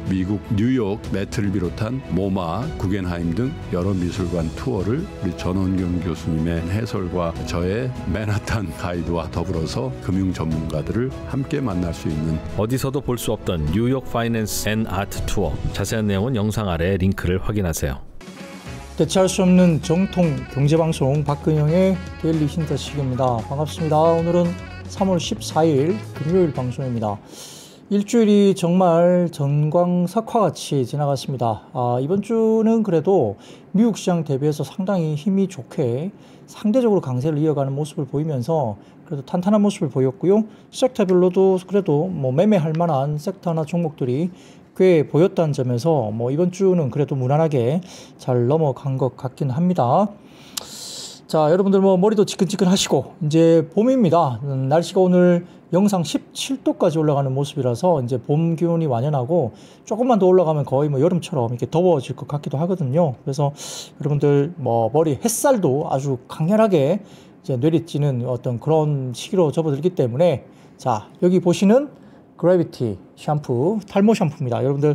미국 뉴욕 매트를 비롯한 모마, 구겐하임 등 여러 미술관 투어를 우리 전원경 교수님의 해설과 저의 맨하탄 가이드와 더불어서 금융 전문가들을 함께 만날 수 있는 어디서도 볼 수 없던 뉴욕 파이낸스 앤 아트 투어. 자세한 내용은 영상 아래 링크를 확인하세요. 대체할 수 없는 정통 경제방송 박근영의 데일리 힌트식입니다. 반갑습니다. 오늘은 3월 14일 금요일 방송입니다. 일주일이 정말 전광석화같이 지나갔습니다. 이번 주는 그래도 미국 시장 대비해서 상당히 힘이 좋게 상대적으로 강세를 이어가는 모습을 보이면서 그래도 탄탄한 모습을 보였고요. 섹터별로도 그래도 매매할 만한 섹터나 종목들이 꽤 보였다는 점에서 이번 주는 그래도 무난하게 잘 넘어간 것 같긴 합니다. 자, 여러분들 머리도 지끈지끈 하시고 이제 봄입니다. 날씨가 오늘 영상 17도까지 올라가는 모습이라서 이제 봄 기온이 완연하고 조금만 더 올라가면 거의 여름처럼 이렇게 더워질 것 같기도 하거든요. 그래서 여러분들 머리 햇살도 아주 강렬하게 이제 내리쬐는 어떤 그런 시기로 접어들기 때문에 자, 여기 보시는 그래비티 샴푸, 탈모 샴푸입니다. 여러분들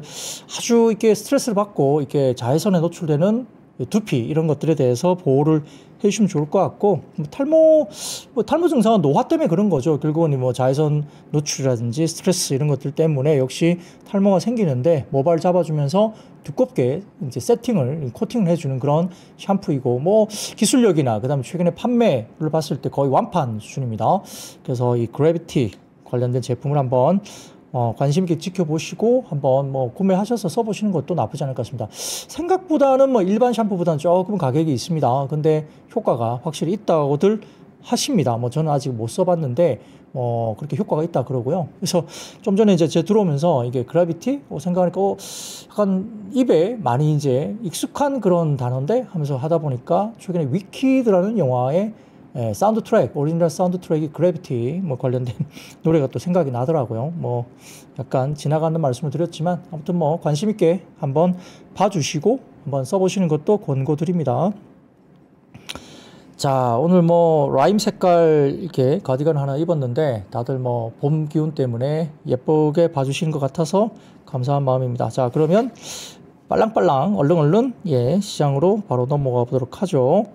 아주 이렇게 스트레스를 받고 이렇게 자외선에 노출되는 두피 이런 것들에 대해서 보호를 해주시면 좋을 것 같고 탈모 증상은 노화 때문에 그런 거죠. 결국은 자외선 노출이라든지 스트레스 이런 것들 때문에 역시 탈모가 생기는데 모발 잡아주면서 두껍게 이제 코팅을 해주는 그런 샴푸이고 기술력이나 그다음에 최근에 판매를 봤을 때 거의 완판 수준입니다. 그래서 이 그래비티 관련된 제품을 한번 관심 있게 지켜보시고 한번 구매하셔서 써보시는 것도 나쁘지 않을 것 같습니다. 생각보다는 일반 샴푸보다는 조금 가격이 있습니다. 근데 효과가 확실히 있다고들 하십니다. 저는 아직 못 써봤는데 그렇게 효과가 있다 그러고요. 그래서 좀 전에 이제 제가 들어오면서 이게 그래비티 생각하니까 약간 입에 많이 이제 익숙한 그런 단어인데 하면서 하다 보니까 최근에 위키드라는 영화의 사운드 트랙, 오리지널 사운드 트랙이 그래비티 관련된 노래가 또 생각이 나더라고요. 약간 지나가는 말씀을 드렸지만 아무튼 관심 있게 한번 봐주시고 한번 써보시는 것도 권고드립니다. 자, 오늘 라임 색깔 이렇게 가디건 하나 입었는데 다들 봄 기운 때문에 예쁘게 봐주시는 것 같아서 감사한 마음입니다. 자, 그러면 빨랑빨랑 얼른 시장으로 바로 넘어가 보도록 하죠.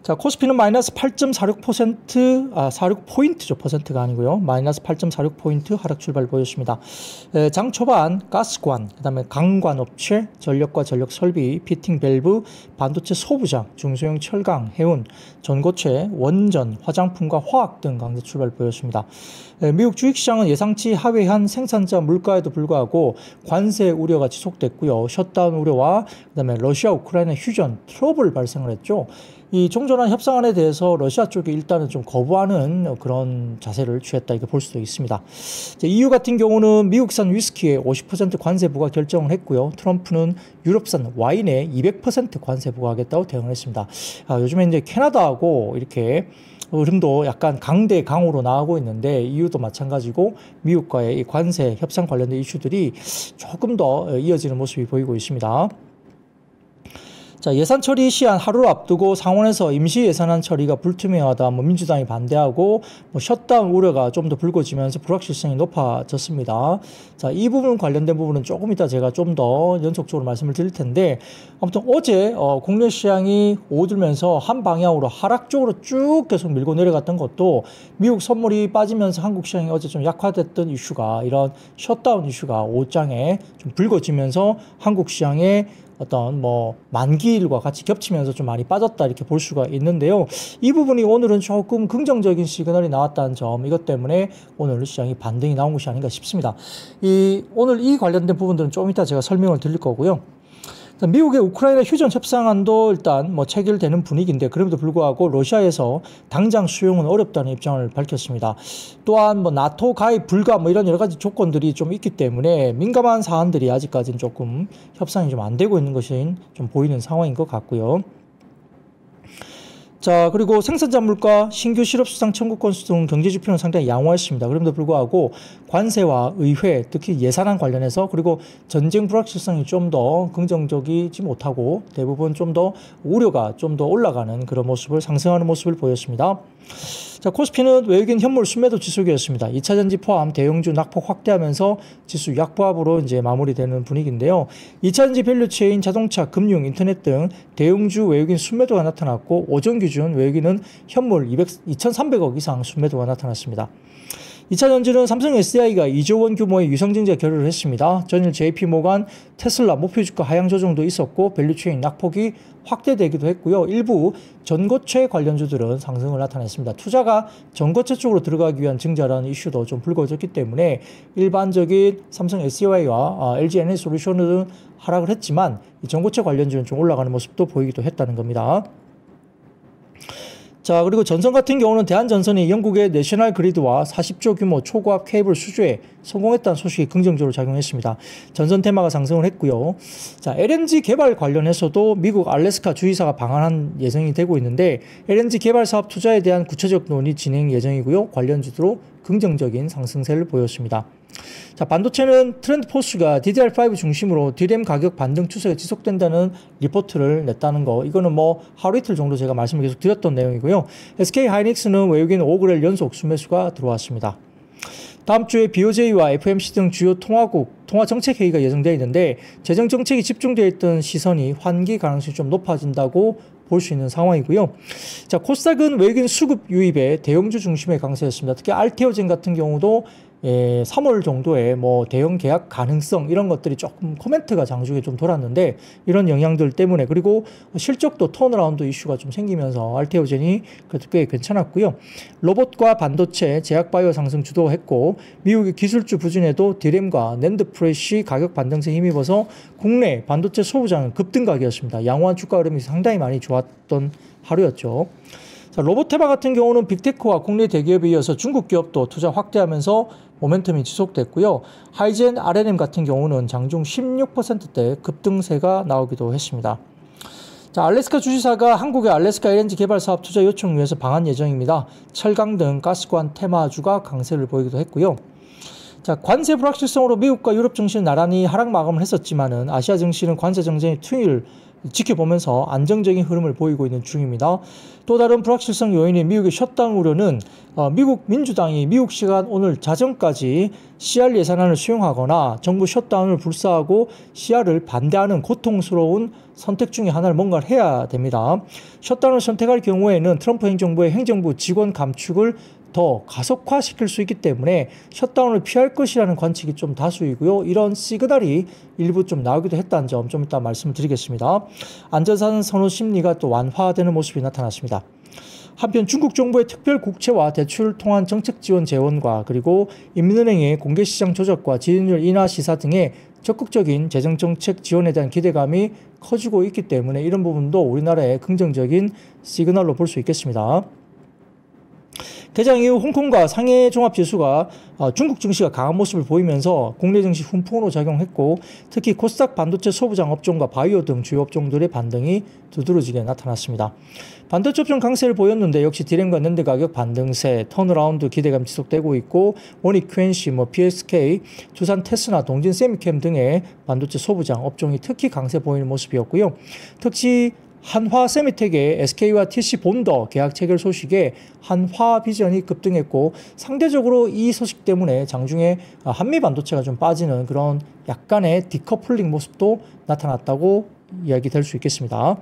자, 코스피는 마이너스 8.46%, 46포인트죠. 퍼센트가 아니고요. 마이너스 8.46포인트 하락 출발 보였습니다. 장 초반 가스관, 그 다음에 강관업체, 전력과 전력 설비, 피팅 밸브, 반도체 소부장, 중소형 철강, 해운, 전고체, 원전, 화장품과 화학 등 강세 출발 보였습니다. 미국 주식시장은 예상치 하회한 생산자 물가에도 불구하고 관세 우려가 지속됐고요. 셧다운 우려와 그 다음에 러시아 우크라이나 휴전 트러블 발생을 했죠. 이 종전환 협상안에 대해서 러시아 쪽이 일단은 좀 거부하는 그런 자세를 취했다 이렇게 볼 수도 있습니다. EU 같은 경우는 미국산 위스키에 50% 관세 부과 결정을 했고요. 트럼프는 유럽산 와인에 200% 관세 부과하겠다고 대응을 했습니다. 요즘에 이제 캐나다하고 이렇게 흐름도 약간 강대강으로 나오고 있는데 EU도 마찬가지고 미국과의 이 관세 협상 관련된 이슈들이 조금 더 이어지는 모습이 보이고 있습니다. 자, 예산 처리 시한 하루를 앞두고 상원에서 임시 예산안 처리가 불투명하다, 민주당이 반대하고 셧다운 우려가 좀 더 불거지면서 불확실성이 높아졌습니다. 자, 이 부분 관련된 부분은 조금 이따 제가 좀 더 연속적으로 말씀을 드릴 텐데 아무튼 어제 국내 시장이 오들면서 한 방향으로 하락 쪽으로 쭉 계속 밀고 내려갔던 것도 미국 선물이 빠지면서 한국 시장이 어제 좀 약화됐던 이슈가 이런 셧다운 이슈가 오후장에 좀 불거지면서 한국 시장에 어떤 만기일과 같이 겹치면서 좀 많이 빠졌다 이렇게 볼 수가 있는데요. 이 부분이 오늘은 조금 긍정적인 시그널이 나왔다는 점, 이것 때문에 오늘 시장이 반등이 나온 것이 아닌가 싶습니다. 오늘 이 관련된 부분들은 좀 이따 제가 설명을 드릴 거고요. 미국의 우크라이나 휴전 협상안도 일단 체결되는 분위기인데 그럼에도 불구하고 러시아에서 당장 수용은 어렵다는 입장을 밝혔습니다. 또한 나토 가입 불가 이런 여러 가지 조건들이 좀 있기 때문에 민감한 사안들이 아직까지는 조금 협상이 좀 안 되고 있는 것이 좀 보이는 상황인 것 같고요. 자, 그리고 생산자 물가, 신규 실업 수당 청구 건수 등 경제 지표는 상당히 양호했습니다. 그럼에도 불구하고 관세와 의회, 특히 예산안 관련해서 그리고 전쟁 불확실성이 좀 더 긍정적이지 못하고 대부분 좀 더 우려가 좀 더 올라가는 그런 모습을 상승하는 모습을 보였습니다. 자, 코스피는 외국인 현물 순매도 지수기였습니다. 2차전지 포함 대형주 낙폭 확대하면서 지수 약보합으로 이제 마무리되는 분위기인데요. 2차전지 밸류체인 자동차, 금융, 인터넷 등 대형주 외국인 순매도가 나타났고 오전 기준 외국인은 현물 2,300억 이상 순매도가 나타났습니다. 2차전지는 삼성 SDI가 2조 원 규모의 유상증자 결의를 했습니다. 전일 JP모간, 테슬라 목표주가 하향 조정도 있었고 밸류체인 낙폭이 확대되기도 했고요. 일부 전고체 관련주들은 상승을 나타냈습니다. 투자가 전고체 쪽으로 들어가기 위한 증자라는 이슈도 좀 불거졌기 때문에 일반적인 삼성 SDI와 LG 에너지솔루션은 하락을 했지만 이 전고체 관련주는 좀 올라가는 모습도 보이기도 했다는 겁니다. 자, 그리고 전선 같은 경우는 대한전선이 영국의 내셔널 그리드와 40조 규모 초고압 케이블 수주에 성공했다는 소식이 긍정적으로 작용했습니다. 전선 테마가 상승을 했고요. 자, LNG 개발 관련해서도 미국 알래스카 주지사가 방한한 예정이 되고 있는데 LNG 개발 사업 투자에 대한 구체적 논의 진행 예정이고요. 관련주로 긍정적인 상승세를 보였습니다. 자, 반도체는 트렌드포스가 DDR5 중심으로 DRAM 가격 반등 추세가 지속된다는 리포트를 냈다는 거. 이거는 뭐 하루 이틀 정도 제가 말씀을 계속 드렸던 내용이고요. SK 하이닉스는 외국인 5거래일 연속 순매수가 들어왔습니다. 다음 주에 BOJ와 FMC 등 주요 통화국 통화정책회의가 예정되어 있는데 재정정책이 집중되어 있던 시선이 환기 가능성이 좀 높아진다고 볼 수 있는 상황이고요. 자, 코스닥은 외국인 수급 유입에 대형주 중심의 강세였습니다. 특히 알테오젠 같은 경우도 3월 정도에 뭐 대형 계약 가능성 이런 것들이 조금 코멘트가 장중에 좀 돌았는데 이런 영향들 때문에 그리고 실적도 턴어라운드 이슈가 좀 생기면서 알테오젠이 그래도 꽤 괜찮았고요. 로봇과 반도체, 제약바이오 상승 주도했고 미국의 기술주 부진에도 디램과 낸드 프레쉬 가격 반등세 힘입어서 국내 반도체 소부장은 급등각이었습니다. 양호한 주가 흐름이 상당히 많이 좋았던 하루였죠. 자, 로봇테마 같은 경우는 빅테크와 국내 대기업에 이어서 중국 기업도 투자 확대하면서 모멘텀이 지속됐고요. 하이젠 R&M 같은 경우는 장중 16%대 급등세가 나오기도 했습니다. 자, 알래스카 주지사가 한국의 알래스카 LNG 개발 사업 투자 요청을 위해서 방한 예정입니다. 철강 등 가스관 테마주가 강세를 보이기도 했고요. 자, 관세 불확실성으로 미국과 유럽 증시는 나란히 하락 마감을 했었지만은 아시아 증시는 관세 정책의 투입을 지켜보면서 안정적인 흐름을 보이고 있는 중입니다. 또 다른 불확실성 요인인 미국의 셧다운 우려는 미국 민주당이 미국 시간 오늘 자정까지 CR 예산안을 수용하거나 정부 셧다운을 불사하고 CR을 반대하는 고통스러운 선택 중에 하나를 뭔가를 해야 됩니다. 셧다운을 선택할 경우에는 트럼프 행정부의 행정부 직원 감축을 더 가속화시킬 수 있기 때문에 셧다운을 피할 것이라는 관측이 좀 다수이고요. 이런 시그널이 일부 좀 나오기도 했다는 점 좀 이따 말씀을 드리겠습니다. 안전사는 선호 심리가 또 완화되는 모습이 나타났습니다. 한편 중국 정부의 특별 국채와 대출 통한 정책 지원 재원과 그리고 인민은행의 공개시장 조작과 지분율 인하 시사 등의 적극적인 재정정책 지원에 대한 기대감이 커지고 있기 때문에 이런 부분도 우리나라의 긍정적인 시그널로 볼 수 있겠습니다. 개장 이후 홍콩과 상해 종합지수가 중국 증시가 강한 모습을 보이면서 국내 증시 훈풍으로 작용했고 특히 코스닥 반도체 소부장 업종과 바이오 등 주요 업종들의 반등이 두드러지게 나타났습니다. 반도체 업종 강세를 보였는데 역시 디램과 낸드 가격 반등세, 턴어라운드 기대감 지속되고 있고 원익 QNC, PSK, 두산 테스나, 동진 세미캠 등의 반도체 소부장 업종이 특히 강세 보이는 모습이었고요. 특히 한화 세미텍의 SK와 TC 본더 계약 체결 소식에 한화 비전이 급등했고 상대적으로 이 소식 때문에 장중에 한미 반도체가 좀 빠지는 그런 약간의 디커플링 모습도 나타났다고 이야기될 수 있겠습니다.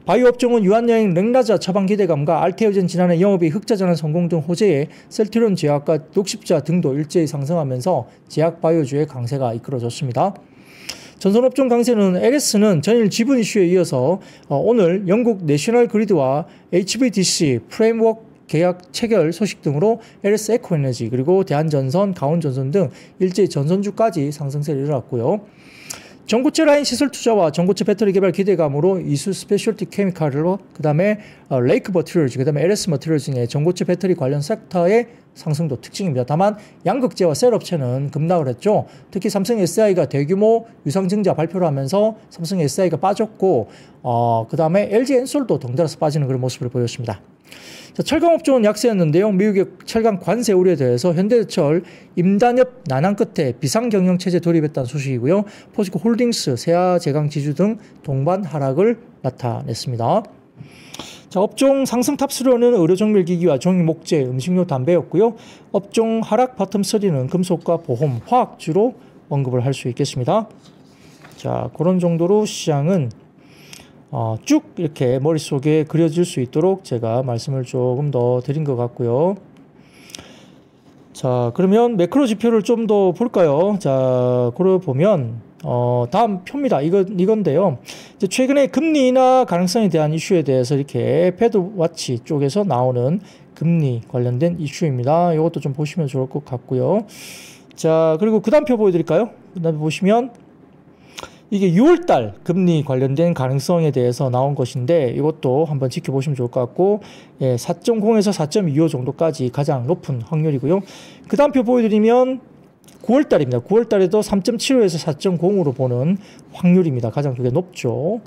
바이오 업종은 유한여행 랭라자 처방 기대감과 알테오젠 지난해 영업이익 흑자 전환 성공 등 호재에 셀트리온 제약과 녹십자 등도 일제히 상승하면서 제약 바이오주의 강세가 이끌어졌습니다. 전선업종 강세는 LS는 전일 지분 이슈에 이어서 오늘 영국 내셔널 그리드와 HVDC 프레임워크 계약 체결 소식 등으로 LS 에코에너지 그리고 대한전선, 가온전선 등 일제히 전선주까지 상승세를 이뤄났고요. 전고체 라인 시설 투자와 전고체 배터리 개발 기대감으로 이수 스페셜티 케미칼로 그다음에 레이크 머티리얼즈 그다음에 LS 머티리얼즈 등의 전고체 배터리 관련 섹터의 상승도 특징입니다. 다만 양극재와 셀 업체는 급락을 했죠. 특히 삼성 SDI가 대규모 유상증자 발표를 하면서 삼성 SDI가 빠졌고 그다음에 LG 엔솔도 덩달아서 빠지는 그런 모습을 보였습니다. 자, 철강업종은 약세였는데요. 미국의 철강 관세 우려에 대해서 현대제철 임단협 난항 끝에 비상경영체제 돌입했다는 소식이고요. 포스코 홀딩스, 세아제강지주 등 동반 하락을 나타냈습니다. 자, 업종 상승 탑3로는 의료정밀기기와 종이목재, 음식료, 담배였고요. 업종 하락 바텀 3는 금속과 보험, 화학주로 언급을 할 수 있겠습니다. 자, 그런 정도로 시장은 쭉 이렇게 머릿속에 그려질 수 있도록 제가 말씀을 조금 더 드린 것 같고요. 자, 그러면 매크로 지표를 좀 더 볼까요? 자, 그러 보면 다음 표입니다. 이건데요. 이제 최근에 금리 인하 가능성에 대한 이슈에 대해서 이렇게 패드워치 쪽에서 나오는 금리 관련된 이슈입니다. 이것도 좀 보시면 좋을 것 같고요. 자, 그리고 그 다음 표 보여드릴까요? 그 다음에 보시면 이게 6월달 금리 관련된 가능성에 대해서 나온 것인데 이것도 한번 지켜보시면 좋을 것 같고 4.0에서 4.25 정도까지 가장 높은 확률이고요. 그 다음 표 보여드리면 9월달입니다. 9월달에도 3.75에서 4.0으로 보는 확률입니다. 가장 그게 높죠.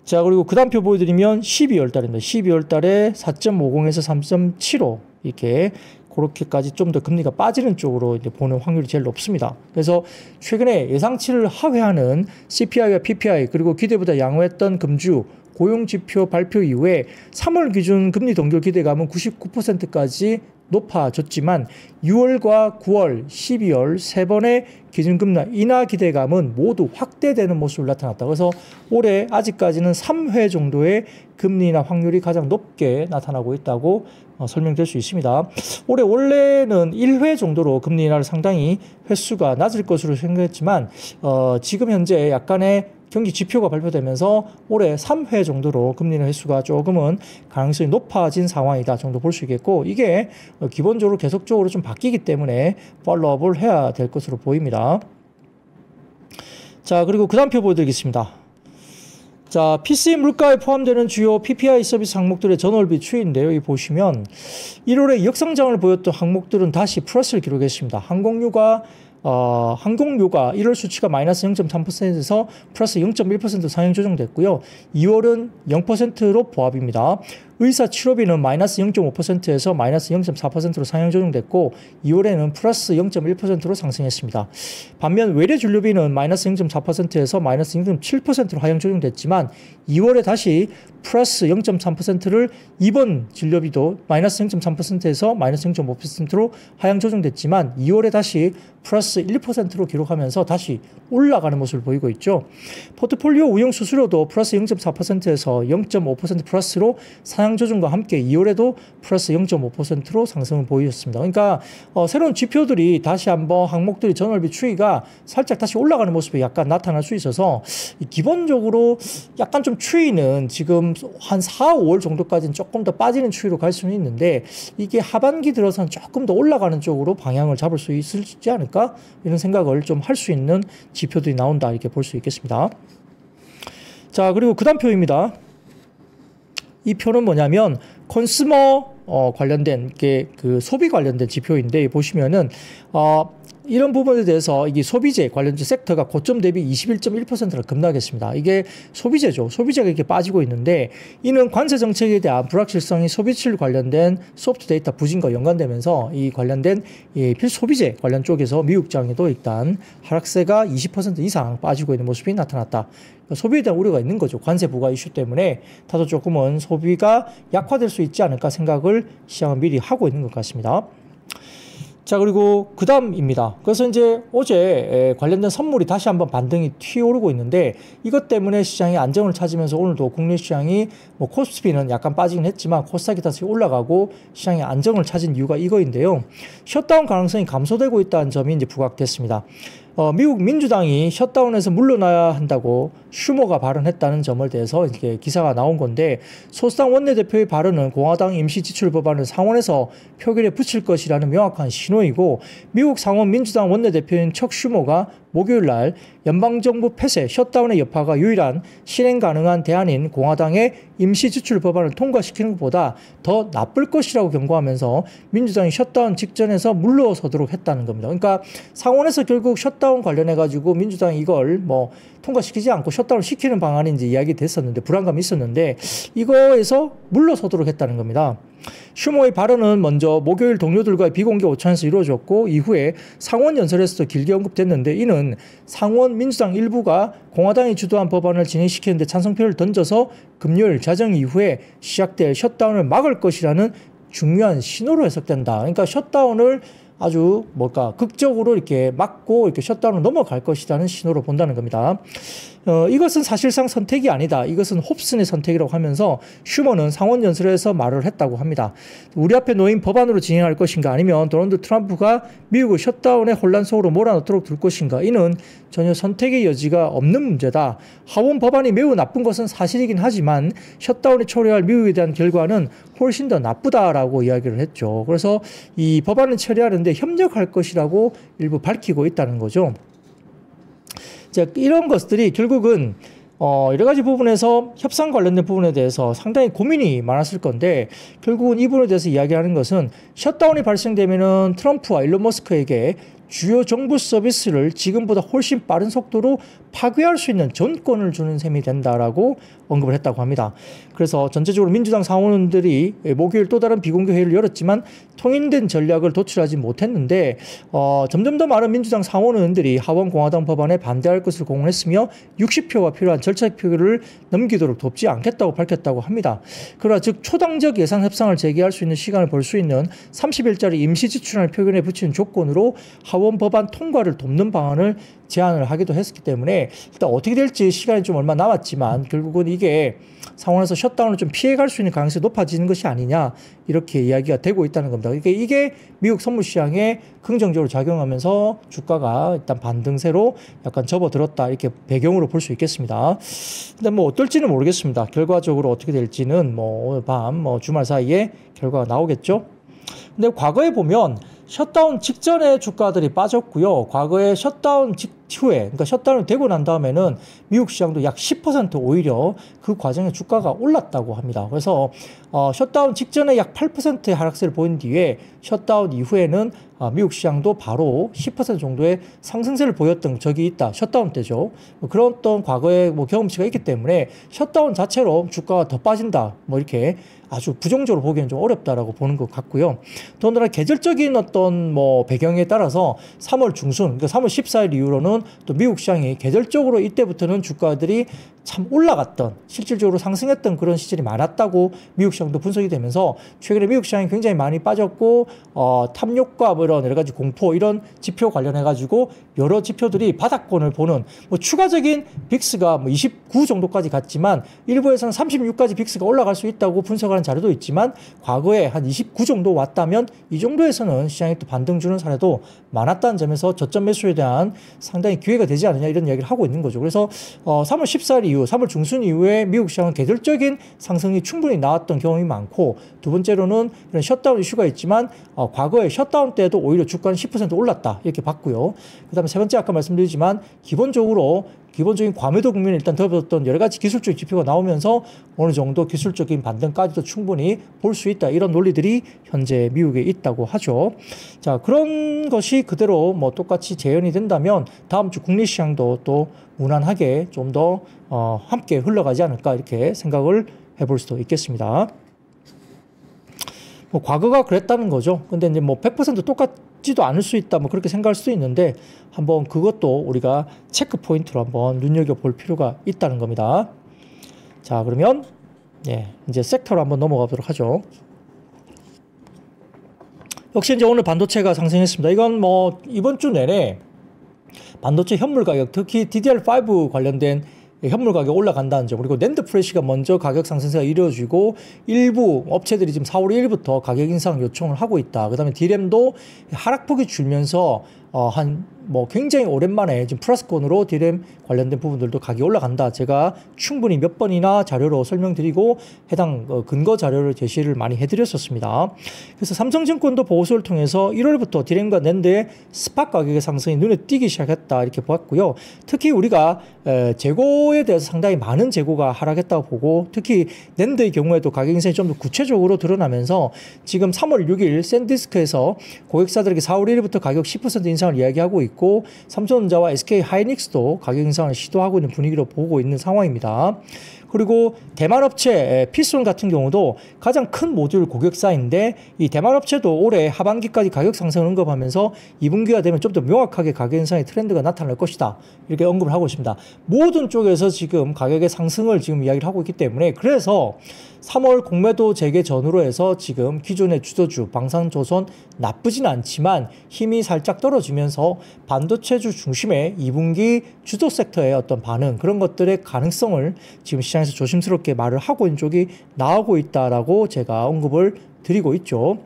자, 그리고 그 다음 표 보여드리면 12월달입니다. 12월달에 4.50에서 3.75 이렇게 그렇게까지 좀 더 금리가 빠지는 쪽으로 이제 보는 확률이 제일 높습니다. 그래서 최근에 예상치를 하회하는 CPI와 PPI 그리고 기대보다 양호했던 금주 고용지표 발표 이후에 3월 기준 금리 동결 기대감은 99%까지 높아졌지만 6월과 9월, 12월 세 번의 기준금리 인하 기대감은 모두 확대되는 모습을 나타났다. 그래서 올해 아직까지는 3회 정도의 금리 인하 확률이 가장 높게 나타나고 있다고 설명될 수 있습니다. 올해 원래는 1회 정도로 금리 인하를 상당히 횟수가 낮을 것으로 생각했지만 지금 현재 약간의 경기 지표가 발표되면서 올해 3회 정도로 금리 인하 횟수가 조금은 가능성이 높아진 상황이다 정도 볼 수 있겠고 이게 기본적으로 계속적으로 좀 바뀌기 때문에 팔로우업을 해야 될 것으로 보입니다. 자, 그리고 그 다음 표 보여드리겠습니다. 자, PC 물가에 포함되는 주요 PPI 서비스 항목들의 전월비 추이인데요. 여기 보시면 1월에 역성장을 보였던 항목들은 다시 플러스를 기록했습니다. 항공유가 1월 수치가 마이너스 0.3%에서 플러스 0.1% 상향 조정됐고요. 2월은 0%로 보합입니다. 의사 치료비는 마이너스 0.5%에서 마이너스 0.4%로 상향 조정됐고 2월에는 플러스 0.1%로 상승했습니다. 반면 외래 진료비는 마이너스 0.4%에서 마이너스 0.7%로 하향 조정됐지만 2월에 다시 플러스 0.3%를 입원 진료비도 마이너스 0.3%에서 마이너스 0.5%로 하향 조정됐지만 2월에 다시 플러스 1%로 기록하면서 다시 올라가는 모습을 보이고 있죠. 포트폴리오 운용 수수료도 플러스 0.4%에서 0.5% 플러스로 상향 조정과 함께 2월에도 플러스 0.5%로 상승을 보였습니다. 그러니까 새로운 지표들이 다시 한번 항목들이 전월비 추이가 살짝 다시 올라가는 모습이 약간 나타날 수 있어서 기본적으로 약간 좀 추이는 지금 한 4, 5월 정도까지는 조금 더 빠지는 추이로 갈 수는 있는데 이게 하반기 들어서는 조금 더 올라가는 쪽으로 방향을 잡을 수 있지 않을까 이런 생각을 좀 할 수 있는 지표들이 나온다 이렇게 볼 수 있겠습니다. 자, 그리고 그 다음 표입니다. 이 표는 뭐냐면 컨슈머 관련된 그 소비 관련된 지표인데 보시면은 이런 부분에 대해서 이게 소비재 관련된 섹터가 고점 대비 21.1%나 급락했습니다. 이게 소비재죠. 소비재가 이렇게 빠지고 있는데 이는 관세 정책에 대한 불확실성이 소비실 관련된 소프트 데이터 부진과 연관되면서 이 관련된 필소비재 관련 쪽에서 미국장에도 일단 하락세가 20% 이상 빠지고 있는 모습이 나타났다. 소비에 대한 우려가 있는 거죠. 관세 부과 이슈 때문에 다소 조금은 소비가 약화될 수 있지 않을까 생각을 시장은 미리 하고 있는 것 같습니다. 자, 그리고 그 다음입니다. 그래서 이제 어제 관련된 선물이 다시 한번 반등이 튀어오르고 있는데 이것 때문에 시장이 안정을 찾으면서 오늘도 국내 시장이 코스피는 약간 빠지긴 했지만 코스닥이 다시 올라가고 시장이 안정을 찾은 이유가 이거인데요. 셧다운 가능성이 감소되고 있다는 점이 이제 부각됐습니다. 미국 민주당이 셧다운에서 물러나야 한다고 슈머가 발언했다는 점을 대해서 이렇게 기사가 나온 건데 소수당 원내대표의 발언은 공화당 임시 지출 법안을 상원에서 표결에 붙일 것이라는 명확한 신호이고 미국 상원 민주당 원내대표인 척 슈머가 목요일 날 연방정부 폐쇄, 셧다운의 여파가 유일한 실행 가능한 대안인 공화당의 임시지출 법안을 통과시키는 것보다 더 나쁠 것이라고 경고하면서 민주당이 셧다운 직전에서 물러서도록 했다는 겁니다. 그러니까 상원에서 결국 셧다운 관련해가지고 민주당이 이걸 뭐 통과시키지 않고 셧다운을 시키는 방안이 이제 이야기 됐었는데, 불안감이 있었는데, 이거에서 물러서도록 했다는 겁니다. 슈머의 발언은 먼저 목요일 동료들과의 비공개 오찬에서 이루어졌고, 이후에 상원 연설에서도 길게 언급됐는데, 이는 상원 민주당 일부가 공화당이 주도한 법안을 진행시키는데 찬성표를 던져서 금요일 자정 이후에 시작될 셧다운을 막을 것이라는 중요한 신호로 해석된다. 그러니까 셧다운을 아주 극적으로 이렇게 막고 이렇게 셧다운으로 넘어갈 것이라는 신호로 본다는 겁니다. 이것은 사실상 선택이 아니다. 이것은 홉슨의 선택이라고 하면서 슈머는 상원 연설에서 말을 했다고 합니다. 우리 앞에 놓인 법안으로 진행할 것인가, 아니면 도널드 트럼프가 미국을 셧다운의 혼란 속으로 몰아넣도록 둘 것인가, 이는 전혀 선택의 여지가 없는 문제다. 하원 법안이 매우 나쁜 것은 사실이긴 하지만 셧다운이 초래할 미국에 대한 결과는 훨씬 더 나쁘다라고 이야기를 했죠. 그래서 이 법안을 처리하는데 협력할 것이라고 일부 밝히고 있다는 거죠. 자, 이런 것들이 결국은 여러 가지 부분에서 협상 관련된 부분에 대해서 상당히 고민이 많았을 건데, 결국은 이 부분에 대해서 이야기하는 것은 셧다운이 발생되면은 트럼프와 일론 머스크에게 주요 정부 서비스를 지금보다 훨씬 빠른 속도로 파괴할 수 있는 전권을 주는 셈이 된다라고 언급을 했다고 합니다. 그래서 전체적으로 민주당 상원의원들이 목요일 또 다른 비공개 회의를 열었지만 통일된 전략을 도출하지 못했는데, 점점 더 많은 민주당 상원의원들이 하원 공화당 법안에 반대할 것을 공언했으며 60표가 필요한 절차 표결을 넘기도록 돕지 않겠다고 밝혔다고 합니다. 그러나 즉 초당적 예산 협상을 재개할 수 있는 시간을 벌 수 있는 30일짜리 임시 지출안을 표결에 붙이는 조건으로 하원 법안 통과를 돕는 방안을 제안을 하기도 했기 때문에, 일단 어떻게 될지 시간이 좀 얼마 남았지만 결국은 이게 상원에서 셧다운을 좀 피해갈 수 있는 가능성이 높아지는 것이 아니냐, 이렇게 이야기가 되고 있다는 겁니다. 이게 미국 선물 시장에 긍정적으로 작용하면서 주가가 일단 반등세로 약간 접어들었다, 이렇게 배경으로 볼 수 있겠습니다. 근데 뭐 어떨지는 모르겠습니다. 결과적으로 어떻게 될지는 뭐 오늘 밤 주말 사이에 결과가 나오겠죠. 근데 과거에 보면 셧다운 직전에 주가들이 빠졌고요. 과거에 셧다운 직후에, 그러니까 셧다운이 되고 난 다음에는 미국 시장도 약 10% 오히려 그 과정에 주가가 올랐다고 합니다. 그래서 셧다운 직전에 약 8%의 하락세를 보인 뒤에 셧다운 이후에는 미국 시장도 바로 10% 정도의 상승세를 보였던 적이 있다. 셧다운 때죠. 그런 어떤 과거의 경험치가 있기 때문에 셧다운 자체로 주가가 더 빠진다, 이렇게 아주 부정적으로 보기에는 좀 어렵다라고 보는 것 같고요. 더군다나 계절적인 어떤 배경에 따라서 3월 중순, 그러니까 3월 14일 이후로는 또 미국 시장이 계절적으로 이때부터는 주가들이 참 올라갔던, 실질적으로 상승했던 그런 시절이 많았다고 미국 시장도 분석이 되면서 최근에 미국 시장이 굉장히 많이 빠졌고, 탐욕과 이런 여러 가지 공포, 이런 지표 관련해가지고 여러 지표들이 바닥권을 보는, 추가적인 빅스가 29 정도까지 갔지만 일부에서는 36까지 빅스가 올라갈 수 있다고 분석하는 자료도 있지만, 과거에 한 29 정도 왔다면 이 정도에서는 시장이 또 반등 주는 사례도 많았다는 점에서 저점 매수에 대한 상당히 기회가 되지 않느냐, 이런 이야기를 하고 있는 거죠. 그래서 3월 14일 이후, 3월 중순 이후에 미국 시장은 계절적인 상승이 충분히 나왔던 경험이 많고, 두 번째로는 이런 셧다운 이슈가 있지만 과거에 셧다운 때도 오히려 주가는 10% 올랐다, 이렇게 봤고요. 그 다음에 세 번째, 아까 말씀드리지만 기본적인 과매도 국면에 일단 더해졌던 여러 가지 기술적 지표가 나오면서 어느 정도 기술적인 반등까지도 충분히 볼 수 있다, 이런 논리들이 현재 미국에 있다고 하죠. 자, 그런 것이 그대로 똑같이 재현이 된다면 다음 주 국내 시장도 또 무난하게 좀 더 함께 흘러가지 않을까, 이렇게 생각을 해볼 수도 있겠습니다. 과거가 그랬다는 거죠. 근데 이제 100% 똑같지도 않을 수 있다, 그렇게 생각할 수도 있는데, 한번 그것도 우리가 체크 포인트로 한번 눈여겨볼 필요가 있다는 겁니다. 자, 그러면 이제 섹터로 한번 넘어가 보도록 하죠. 역시 이제 오늘 반도체가 상승했습니다. 이건 이번 주 내내 반도체 현물 가격, 특히 DDR5 관련된 현물 가격 올라간다는 점, 그리고 낸드 프레시가 먼저 가격 상승세가 이루어지고 일부 업체들이 지금 4월 1일부터 가격 인상 요청을 하고 있다. 그 다음에 D램도 하락폭이 줄면서 뭐 굉장히 오랜만에 지금 플러스권으로 디램 관련된 부분들도 가격이 올라간다. 제가 충분히 몇 번이나 자료로 설명드리고 해당 근거 자료를 제시를 많이 해드렸었습니다. 그래서 삼성증권도 보고서를 통해서 1월부터 디램과 낸드의 스팟 가격의 상승이 눈에 띄기 시작했다 이렇게 보았고요. 특히 우리가 재고에 대해서 상당히 많은 재고가 하락했다고 보고 특히 낸드의 경우에도 가격 인상이 좀 더 구체적으로 드러나면서 지금 3월 6일 샌디스크에서 고객사들에게 4월 1일부터 가격 10% 인상을 이야기하고 있고 삼성전자와 SK 하이닉스도 가격 인상을 시도하고 있는 분위기로 보고 있는 상황입니다. 그리고 대만 업체 피스론 같은 경우도 가장 큰 모듈 고객사인데 이 대만 업체도 올해 하반기까지 가격 상승을 언급하면서 2분기가 되면 좀 더 명확하게 가격 인상의 트렌드가 나타날 것이다. 이렇게 언급을 하고 있습니다. 모든 쪽에서 지금 가격의 상승을 지금 이야기를 하고 있기 때문에 그래서 3월 공매도 재개 전후로 해서 지금 기존의 주도주 방산조선 나쁘진 않지만 힘이 살짝 떨어지면서 반도체주 중심의 2분기 주도 섹터의 어떤 반응 그런 것들의 가능성을 지금 시장에서 조심스럽게 말을 하고 있는 쪽이 나오고 있다라고 제가 언급을 드리고 있죠.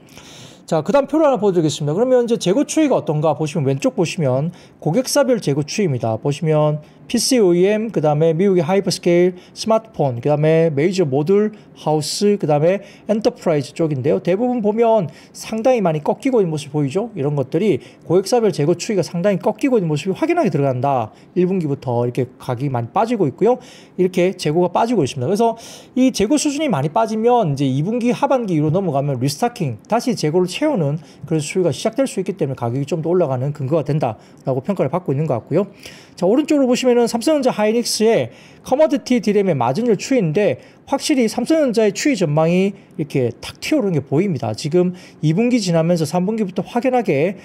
자, 그 다음 표를 하나 보여드리겠습니다. 그러면 이제 재고 추이가 어떤가 보시면 왼쪽 보시면 고객사별 재고 추이입니다. 보시면 PC OEM, 그 다음에 미국의 하이퍼스케일 스마트폰, 그 다음에 메이저 모듈 하우스, 그 다음에 엔터프라이즈 쪽인데요. 대부분 보면 상당히 많이 꺾이고 있는 모습이 보이죠. 이런 것들이 고객사별 재고 추이가 상당히 꺾이고 있는 모습이 확연하게 들어간다. 1분기부터 이렇게 가격이 많이 빠지고 있고요. 이렇게 재고가 빠지고 있습니다. 그래서 이 재고 수준이 많이 빠지면 이제 2분기 하반기로 넘어가면 리스타킹, 다시 재고를 채우는 그런 수요가 시작될 수 있기 때문에 가격이 좀 더 올라가는 근거가 된다라고 평가를 받고 있는 것 같고요. 자, 오른쪽으로 보시면은 삼성전자 하이닉스의 커머디티 디램의 마진율 추이인데 확실히 삼성전자의 추이 전망이 이렇게 탁 튀어오르는 게 보입니다. 지금 2분기 지나면서 3분기부터 확연하게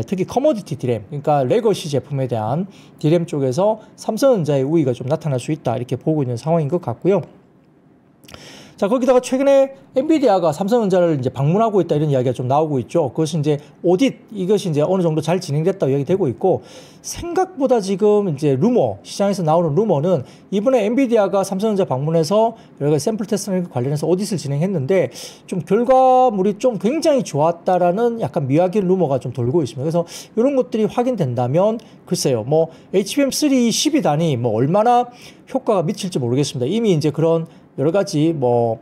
특히 커머디티 디램, 그러니까 레거시 제품에 대한 디램 쪽에서 삼성전자의 우위가 좀 나타날 수 있다 이렇게 보고 있는 상황인 것 같고요. 자, 거기다가 최근에 엔비디아가 삼성전자를 이제 방문하고 있다 이런 이야기가 좀 나오고 있죠. 그것이 이제 오딧, 이것이 이제 어느 정도 잘 진행됐다고 이야기되고 있고, 생각보다 지금 이제 루머, 시장에서 나오는 루머는 이번에 엔비디아가 삼성전자 방문해서 여러 가지 샘플 테스트 관련해서 오딧을 진행했는데 좀 결과물이 좀 굉장히 좋았다라는 약간 미확인 루머가 좀 돌고 있습니다. 그래서 이런 것들이 확인된다면 글쎄요, 뭐 HBM3 12단이 뭐 얼마나 효과가 미칠지 모르겠습니다. 이미 이제 그런 여러 가지 뭐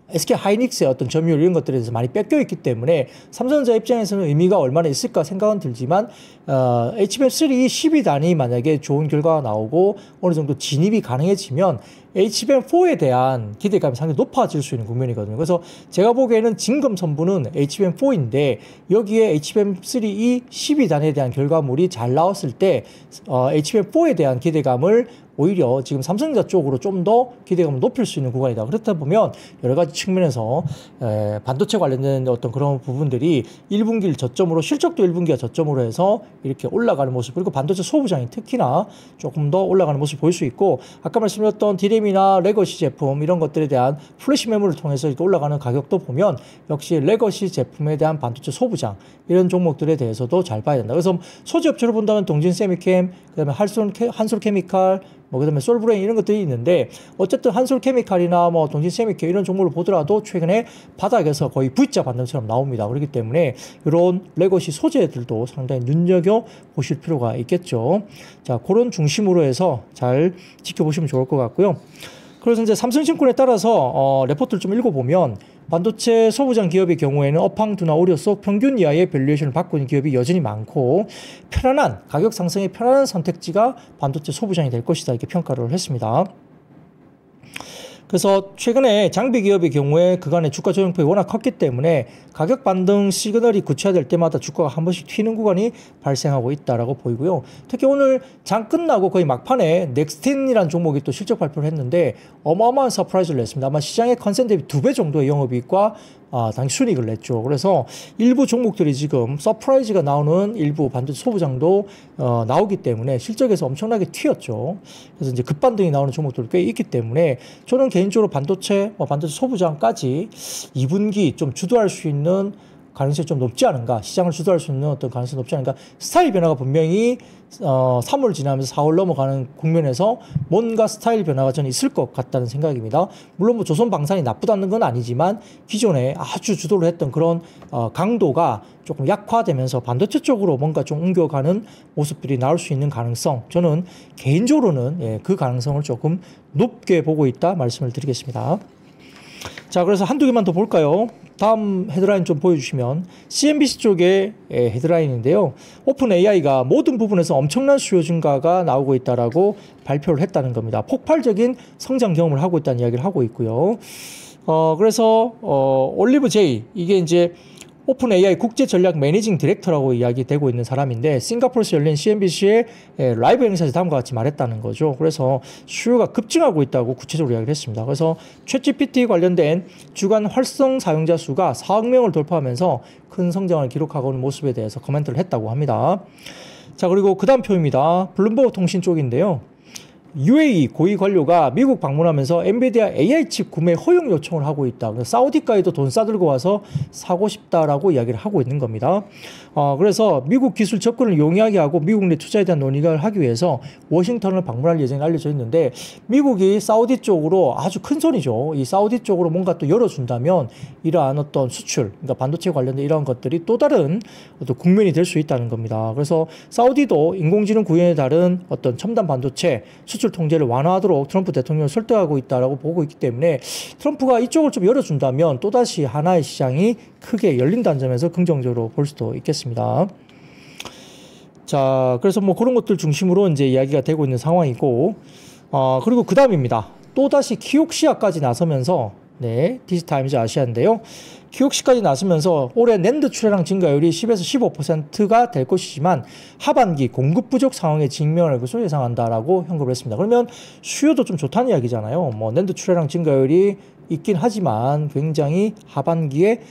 SK 하이닉스의 어떤 점유율 이런 것들에 대해서 많이 뺏겨 있기 때문에 삼성전자 입장에서는 의미가 얼마나 있을까 생각은 들지만 HBM3 12단이 만약에 좋은 결과가 나오고 어느 정도 진입이 가능해지면 HBM4에 대한 기대감이 상당히 높아질 수 있는 국면이거든요. 그래서 제가 보기에는 진검 선부는 HBM4인데 여기에 HBM3E 12단에 대한 결과물이 잘 나왔을 때 HBM4에 대한 기대감을 오히려 지금 삼성전자 쪽으로 좀 더 기대감을 높일 수 있는 구간이다. 그렇다 보면 여러 가지 측면에서 반도체 관련된 어떤 그런 부분들이 1분기를 저점으로, 실적도 1분기가 저점으로 해서 이렇게 올라가는 모습, 그리고 반도체 소부장이 특히나 조금 더 올라가는 모습을 볼 수 있고, 아까 말씀드렸던 디램이나 레거시 제품 이런 것들에 대한 플래시 메모를 통해서 이렇게 올라가는 가격도 보면 역시 레거시 제품에 대한 반도체 소부장 이런 종목들에 대해서도 잘 봐야 된다. 그래서 소재 업체로 본다면 동진세미캠, 그다음에 한솔케미칼, 뭐 그다음에 솔브레인 이런 것들이 있는데, 어쨌든 한솔케미칼이나 뭐 동진세미캠 이런 종목을 보더라도 최근에 바닥에서 거의 V자 반등처럼 나옵니다. 그렇기 때문에 이런 레거시 소재들도 상당히 눈여겨 보실 필요가 있겠죠. 자, 그런 중심으로 해서 잘 지켜보시면 좋을 것 같고요. 그래서 이제 삼성증권에 따라서 레포트를 좀 읽어보면 반도체 소부장 기업의 경우에는 업황두나 우려 속 평균 이하의 밸류에이션을 받고 있는 기업이 여전히 많고, 편안한 가격 상승의 편안한 선택지가 반도체 소부장이 될 것이다 이렇게 평가를 했습니다. 그래서 최근에 장비 기업의 경우에 그간의 주가 조정폭이 워낙 컸기 때문에 가격 반등 시그널이 구체화될 때마다 주가가 한 번씩 튀는 구간이 발생하고 있다라고 보이고요. 특히 오늘 장 끝나고 거의 막판에 넥스틴이라는 종목이 또 실적 발표를 했는데 어마어마한 서프라이즈를 냈습니다. 아마 시장의 컨센 대비 2배 정도의 영업이익과 당시 순이익을 냈죠. 그래서 일부 종목들이 지금 서프라이즈가 나오는 일부 반도체 소부장도 나오기 때문에 실적에서 엄청나게 튀었죠. 그래서 이제 급반등이 나오는 종목들도 꽤 있기 때문에 저는 개인적으로 반도체 소부장까지 2분기 좀 주도할 수 있는 가능성이 좀 높지 않은가, 시장을 주도할 수 있는 어떤 가능성이 높지 않은가. 스타일 변화가 분명히 3월 지나면서 4월 넘어가는 국면에서 뭔가 스타일 변화가 저는 있을 것 같다는 생각입니다. 물론 뭐 조선 방산이 나쁘다는 건 아니지만 기존에 아주 주도를 했던 그런 강도가 조금 약화되면서 반도체 쪽으로 뭔가 좀 옮겨가는 모습들이 나올 수 있는 가능성, 저는 개인적으로는 그 가능성을 조금 높게 보고 있다 말씀을 드리겠습니다. 자, 그래서 한두 개만 더 볼까요? 다음 헤드라인 좀 보여주시면 CNBC 쪽의 헤드라인인데요. 오픈 AI가 모든 부분에서 엄청난 수요 증가가 나오고 있다라고 발표를 했다는 겁니다. 폭발적인 성장 경험을 하고 있다는 이야기를 하고 있고요. 그래서 올리브 제이, 이게 이제 오픈 AI 국제 전략 매니징 디렉터라고 이야기되고 있는 사람인데, 싱가포르에서 열린 CNBC의 라이브 행사에서 다음과 같이 말했다는 거죠. 그래서 수요가 급증하고 있다고 구체적으로 이야기를 했습니다. 그래서 챗GPT 관련된 주간 활성 사용자 수가 4억 명을 돌파하면서 큰 성장을 기록하고 있는 모습에 대해서 코멘트를 했다고 합니다. 자, 그리고 그 다음 표입니다. 블룸버그 통신 쪽인데요. UAE 고위 관료가 미국 방문하면서 엔비디아 AI 칩 구매 허용 요청을 하고 있다. 사우디까지도 돈 싸들고 와서 사고 싶다라고 이야기를 하고 있는 겁니다. 그래서 미국 기술 접근을 용이하게 하고 미국 내 투자에 대한 논의를 하기 위해서 워싱턴을 방문할 예정이 알려져 있는데, 미국이 사우디 쪽으로 아주 큰 손이죠. 이 사우디 쪽으로 뭔가 또 열어준다면 이러한 어떤 수출, 그러니까 반도체 관련된 이러한 것들이 또 다른 어떤 국면이 될 수 있다는 겁니다. 그래서 사우디도 인공지능 구현에 따른 어떤 첨단 반도체 수출 통제를 완화하도록 트럼프 대통령을 설득하고 있다라고 보고 있기 때문에, 트럼프가 이쪽을 좀 열어준다면 또다시 하나의 시장이 크게 열린다는 점에서 긍정적으로 볼 수도 있겠습니다. 자, 그래서 뭐 그런 것들 중심으로 이제 이야기가 되고 있는 상황이고, 그리고 그 다음입니다. 또다시 키옥시아까지 나서면서, 디지타임즈 아시아인데요. 키옥시까지 나서면서 올해 낸드 출하량 증가율이 10에서 15%가 될 것이지만 하반기 공급 부족 상황에 직면할 것으로 예상한다라고 언급을 했습니다. 그러면 수요도 좀 좋다는 이야기잖아요. 뭐 낸드 출하량 증가율이 있긴 하지만 굉장히 하반기에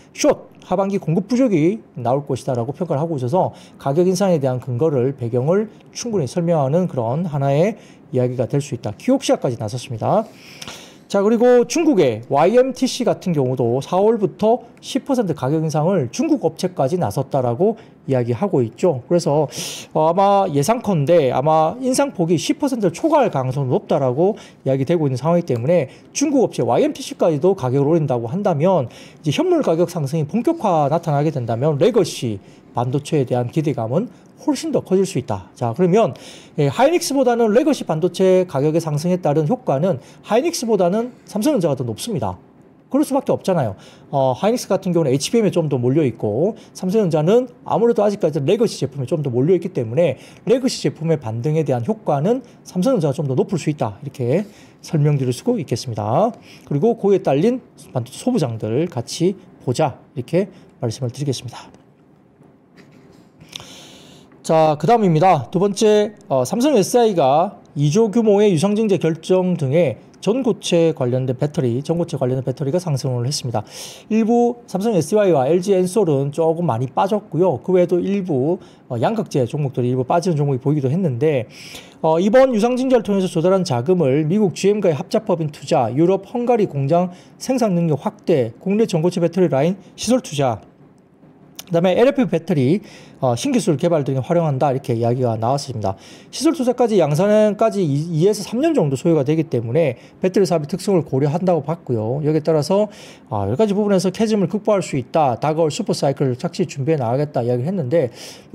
하반기 공급 부족이 나올 것이다라고 평가를 하고 있어서 가격 인상에 대한 근거를, 배경을 충분히 설명하는 그런 하나의 이야기가 될 수 있다. 키옥시아까지 나섰습니다. 자, 그리고 중국의 YMTC 같은 경우도 4월부터 10% 가격 인상을 중국 업체까지 나섰다라고 이야기하고 있죠. 그래서 아마 예상컨대 아마 인상폭이 10%를 초과할 가능성이 높다라고 이야기되고 있는 상황이기 때문에 중국 업체 YMTC까지도 가격을 올린다고 한다면 이제 현물 가격 상승이 본격화 나타나게 된다면 레거시 반도체에 대한 기대감은 훨씬 더 커질 수 있다. 자, 그러면 하이닉스보다는 레거시 반도체 가격의 상승에 따른 효과는 하이닉스보다는 삼성전자가 더 높습니다. 그럴 수밖에 없잖아요. 하이닉스 같은 경우는 HBM에 좀 더 몰려있고, 삼성전자는 아무래도 아직까지 레거시 제품에 좀 더 몰려있기 때문에 레거시 제품의 반등에 대한 효과는 삼성전자가 좀 더 높을 수 있다. 이렇게 설명드릴 수 있겠습니다. 그리고 그에 딸린 반도체 소부장들 같이 보자. 이렇게 말씀을 드리겠습니다. 자, 그 다음입니다. 두 번째, 삼성 SI가 2조 규모의 유상증자 결정 등의 전고체 관련된 배터리가 상승을 했습니다. 일부 삼성 SDI와 LG 엔솔은 조금 많이 빠졌고요. 그 외에도 일부 양극재 종목들이 일부 빠지는 종목이 보이기도 했는데, 이번 유상증자를 통해서 조달한 자금을 미국 GM과의 합작법인 투자, 유럽 헝가리 공장 생산 능력 확대, 국내 전고체 배터리 라인 시설 투자, 그 다음에 LFP 배터리 신기술 개발 등에 활용한다, 이렇게 이야기가 나왔습니다. 시설 투자까지 양산까지 2에서 3년 정도 소요가 되기 때문에 배터리 사업의 특성을 고려한다고 봤고요. 여기에 따라서 여러 가지 부분에서 캐즘을 극복할 수 있다, 다가올 슈퍼사이클을 착실히 준비해 나가겠다 이야기를 했는데,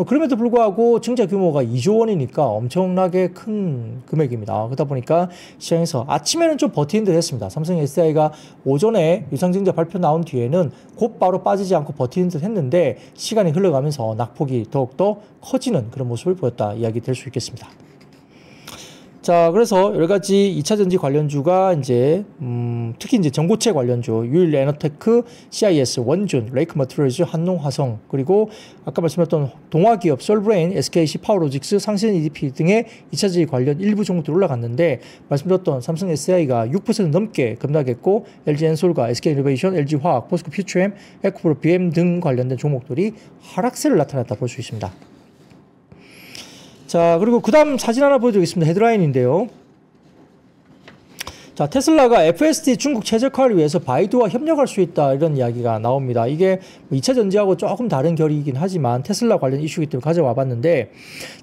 그럼에도 불구하고 증자 규모가 2조 원이니까 엄청나게 큰 금액입니다. 그러다 보니까 시장에서 아침에는 좀 버티는 듯 했습니다. 삼성 SDI가 오전에 유상증자 발표 나온 뒤에는 곧바로 빠지지 않고 버티는 듯 했는데, 시간이 흘러가면서 낙폭이 더욱더 커지는 그런 모습을 보였다 이야기 될 수 있겠습니다. 자, 그래서 여러 가지 2차 전지 관련주가 이제 특히 이제 전고체 관련주, 유일 에너테크, CIS, 원준, 레이크 머티리얼즈, 한농화성, 그리고 아까 말씀드렸던 동화기업 솔브레인, SKC 파워로직스, 상신 EDP 등의 2차 전지 관련 일부 종목들이 올라갔는데, 말씀드렸던 삼성 SI가 6% 넘게 급락했고, LG 엔솔과 SK 이노베이션, LG 화학, 포스코 퓨처엠, 에코프로 BM 등 관련된 종목들이 하락세를 나타냈다 볼 수 있습니다. 자, 그리고 그 다음 사진 하나 보여드리겠습니다. 헤드라인인데요. 자, 테슬라가 FSD 중국 최적화를 위해서 바이두와 협력할 수 있다 이런 이야기가 나옵니다. 이게 2차 전지하고 조금 다른 결이긴 하지만 테슬라 관련 이슈이기 때문에 가져와 봤는데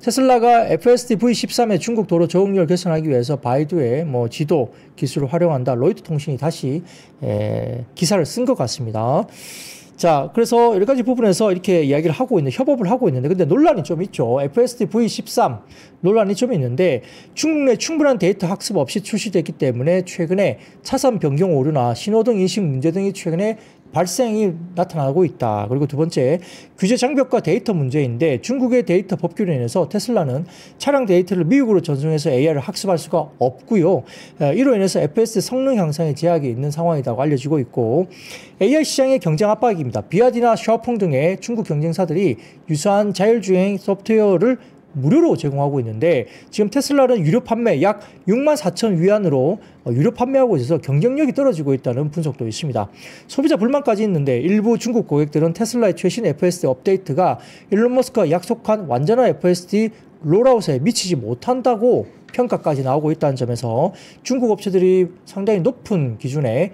테슬라가 FSD V13의 중국 도로 적응률을 개선하기 위해서 바이두의 뭐 지도 기술을 활용한다. 로이터 통신이 다시 기사를 쓴 것 같습니다. 자, 그래서 여러 가지 부분에서 이렇게 이야기를 하고 있는, 협업을 하고 있는데, 근데 논란이 좀 있죠. FSD V13 논란이 좀 있는데, 중국 내 충분한 데이터 학습 없이 출시됐기 때문에 최근에 차선 변경 오류나 신호등 인식 문제 등이 최근에 발생이 나타나고 있다. 그리고 두 번째, 규제 장벽과 데이터 문제인데 중국의 데이터 법규로 인해서 테슬라는 차량 데이터를 미국으로 전송해서 AI를 학습할 수가 없고요. 이로 인해서 FSD 성능 향상에 제약이 있는 상황이라고 알려지고 있고 AI 시장의 경쟁 압박입니다. 비아디나 샤오펑 등의 중국 경쟁사들이 유사한 자율주행 소프트웨어를 무료로 제공하고 있는데 지금 테슬라는 유료 판매 약 64,000위안으로 유료 판매하고 있어서 경쟁력이 떨어지고 있다는 분석도 있습니다. 소비자 불만까지 있는데 일부 중국 고객들은 테슬라의 최신 FSD 업데이트가 일론 머스크가 약속한 완전한 FSD 롤아웃에 미치지 못한다고 평가까지 나오고 있다는 점에서 중국 업체들이 상당히 높은 기준의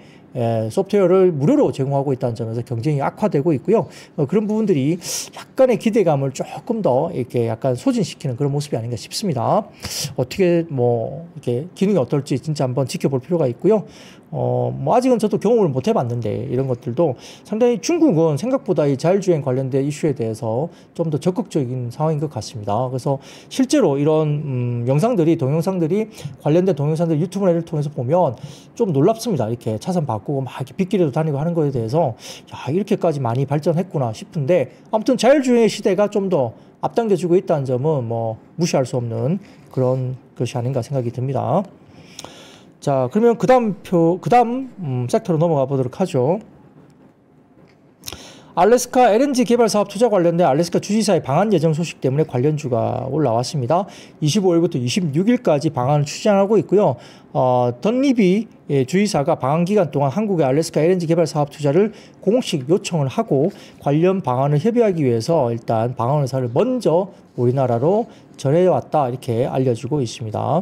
소프트웨어를 무료로 제공하고 있다는 점에서 경쟁이 악화되고 있고요. 그런 부분들이 약간의 기대감을 조금 더 이렇게 약간 소진시키는 그런 모습이 아닌가 싶습니다. 어떻게 뭐 이렇게 기능이 어떨지 진짜 한번 지켜볼 필요가 있고요. 뭐 아직은 저도 경험을 못 해봤는데 이런 것들도 상당히 중국은 생각보다 이 자율주행 관련된 이슈에 대해서 좀 더 적극적인 상황인 것 같습니다. 그래서 실제로 이런 동영상들이 관련된 동영상들 유튜브를 통해서 보면 좀 놀랍습니다. 이렇게 차선 바꾸고 막 이렇게 빗길에도 다니고 하는 거에 대해서 야, 이렇게까지 많이 발전했구나 싶은데 아무튼 자율주행의 시대가 좀 더 앞당겨지고 있다는 점은 뭐 무시할 수 없는 그런 것이 아닌가 생각이 듭니다. 자, 그러면 그 다음 섹터로 넘어가 보도록 하죠. 알래스카 LNG 개발 사업 투자 관련된 알래스카 주지사의 방한 예정 소식 때문에 관련주가 올라왔습니다. 25일부터 26일까지 방한을 추진하고 있고요. 던리비 주지사가 방한 기간 동안 한국의 알래스카 LNG 개발 사업 투자를 공식 요청을 하고 관련 방안을 협의하기 위해서 일단 방한 의사를 먼저 우리나라로 전해왔다 이렇게 알려지고 있습니다.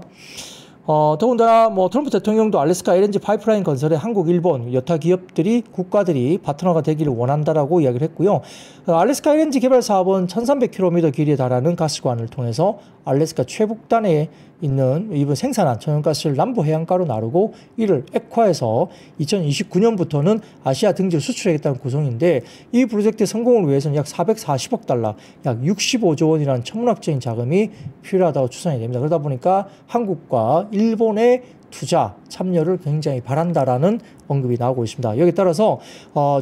더군다나 뭐 트럼프 대통령도 알래스카 LNG 파이프라인 건설에 한국, 일본, 여타 기업들이 국가들이 파트너가 되기를 원한다라고 이야기를 했고요. 알래스카 LNG 개발 사업은 1,300km 길이에 달하는 가스관을 통해서 알래스카 최북단에 있는 이번 생산한 천연가스를 남부 해안가로 나르고 이를 액화해서 2029년부터는 아시아 등지로 수출하겠다는 구성인데 이 프로젝트의 성공을 위해서는 약 440억 달러, 약 65조 원이라는 천문학적인 자금이 필요하다고 추산이 됩니다. 그러다 보니까 한국과 일본의 투자 참여를 굉장히 바란다라는 언급이 나오고 있습니다. 여기에 따라서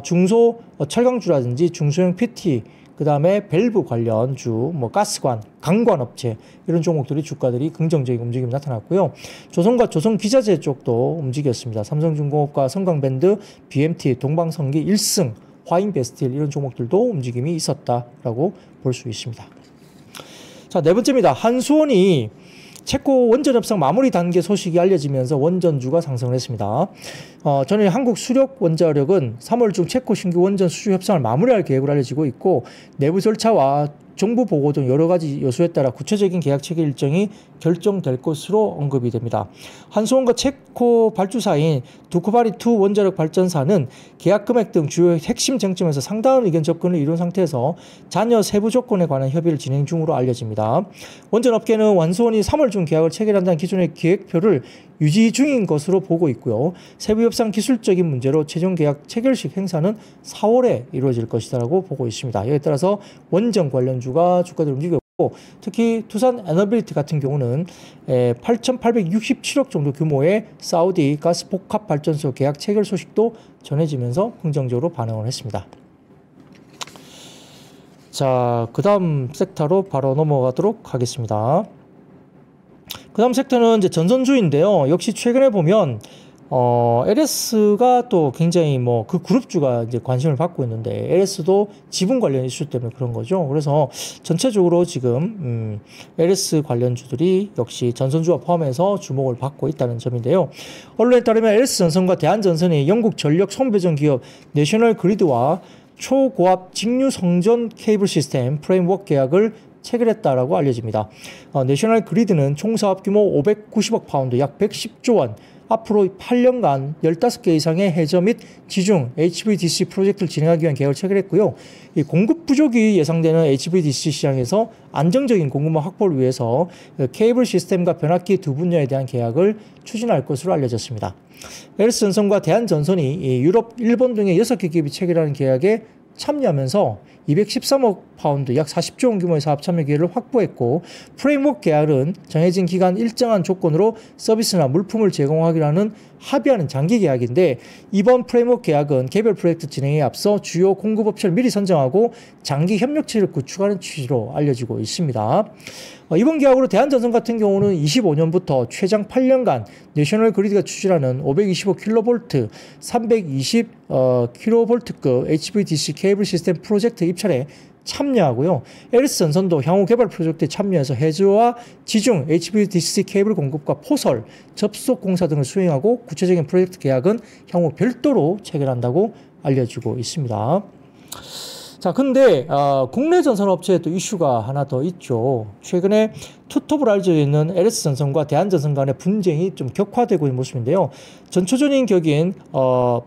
중소 철강주라든지 중소형 PT 그 다음에 밸브 관련주, 뭐 가스관, 강관업체 이런 종목들이 주가들이 긍정적인 움직임이 나타났고요. 조선과 조선기자재 쪽도 움직였습니다. 삼성중공업과 성강밴드, BMT, 동방성기, 일승, 화인베스틸 이런 종목들도 움직임이 있었다라고 볼 수 있습니다. 자, 네 번째입니다. 한수원이 체코 원전 협상 마무리 단계 소식이 알려지면서 원전주가 상승을 했습니다. 전에 한국 수력원자력은 3월 중 체코 신규 원전 수주 협상을 마무리할 계획으로 알려지고 있고 내부 절차와 정부 보고 등 여러 가지 요소에 따라 구체적인 계약 체결 일정이 결정될 것으로 언급이 됩니다. 한수원과 체코 발주사인 두코바리2 원자력 발전사는 계약 금액 등 주요 핵심 쟁점에서 상당한 의견 접근을 이룬 상태에서 잔여 세부 조건에 관한 협의를 진행 중으로 알려집니다. 원전업계는 한수원이 3월 중 계약을 체결한다는 기존의 계획표를 유지 중인 것으로 보고 있고요. 세부 협상 기술적인 문제로 최종 계약 체결식 행사는 4월에 이루어질 것이라고 보고 있습니다. 여기에 따라서 원전 관련주가 주가를 움직였고 특히 두산 에너빌리티 같은 경우는 8,867억 정도 규모의 사우디 가스 복합 발전소 계약 체결 소식도 전해지면서 긍정적으로 반응을 했습니다. 자, 그 다음 섹터로 바로 넘어가도록 하겠습니다. 그 다음 섹터는 이제 전선주인데요. 역시 최근에 보면 LS가 또 굉장히 뭐 그 그룹주가 이제 관심을 받고 있는데 LS도 지분 관련 이슈 때문에 그런 거죠. 그래서 전체적으로 지금 LS 관련주들이 역시 전선주와 포함해서 주목을 받고 있다는 점인데요. 언론에 따르면 LS전선과 대한전선이 영국 전력 송배전 기업 내셔널 그리드와 초고압 직류 성전 케이블 시스템 프레임워크 계약을 체결했다라고 알려집니다. 내셔널 그리드는 총 사업 규모 590억 파운드, 약 110조 원, 앞으로 8년간 15개 이상의 해저 및 지중 HVDC 프로젝트를 진행하기 위한 계획을 체결했고요. 이 공급 부족이 예상되는 HVDC 시장에서 안정적인 공급망 확보를 위해서 케이블 시스템과 변압기 두 분야에 대한 계약을 추진할 것으로 알려졌습니다. LS전선과 대한전선이 유럽, 일본 등의 6개 기업이 체결하는 계약에 참여하면서 213억 파운드 약 40조 원 규모의 사업 참여 기회를 확보했고, 프레임워크 계약은 정해진 기간 일정한 조건으로 서비스나 물품을 제공하기로 하는 합의하는 장기 계약인데, 이번 프레임워크 계약은 개별 프로젝트 진행에 앞서 주요 공급업체를 미리 선정하고 장기 협력체를 구축하는 취지로 알려지고 있습니다. 이번 계약으로 대한전선 같은 경우는 25년부터 최장 8년간 내셔널 그리드가 추진하는 525kV, 320kV급 HVDC 케이블 시스템 프로젝트 입찰에 참여하고요. LS전선도 향후 개발 프로젝트에 참여해서 해저와 지중 HVDC 케이블 공급과 포설, 접속 공사 등을 수행하고 구체적인 프로젝트 계약은 향후 별도로 체결한다고 알려지고 있습니다. 자, 근데 국내 전선업체에 또 이슈가 하나 더 있죠. 최근에 투톱으로 알려져 있는 LS전선과 대한전선 간의 분쟁이 좀 격화되고 있는 모습인데요. 전초전인 격인